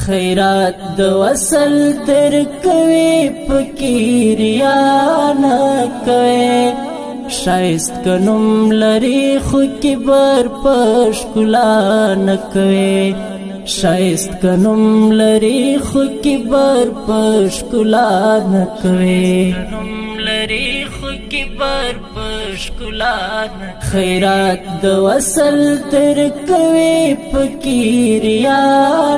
خیرات د وصل در کوي فقیر یا نه کوي شایست کنم لري خو کبر پښ کلا نه کوي شایست کنم لري خو کبر پښ کلا نه کوي خیرات د وصل تر کوي فقیر یا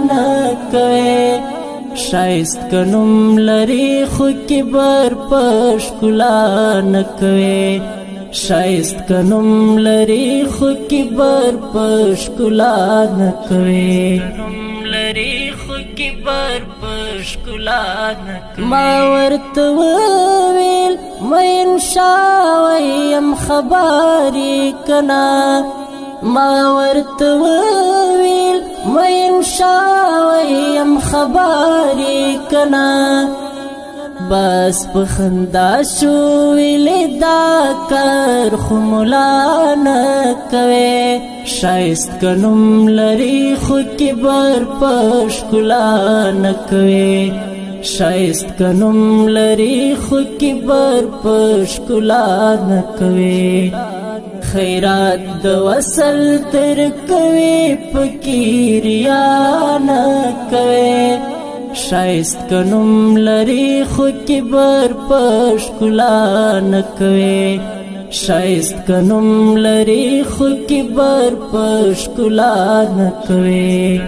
نه کوي شایست کنم لري خو کبر پښ کلا نه کوي شایست کنم لري خو کبر پښ کلا نه کوي ما ورته وویل مین شاویم خبرې کنا ما ورته وویل مین شاویم خبرې کنا بس په خندا شو ویلې دا کار خو ملا نه کوي شایست کنم لري خو کبر پښ کلا نه کوي شایست کنم لري خو کبر پښ کلا نه کوي خیرات د وصل تر کوي فقیر یا نه کوي شایست کنم لري خو کبر پښ کلا نه کوي شایست کنم لري خو کبر پښ کلا نه کوي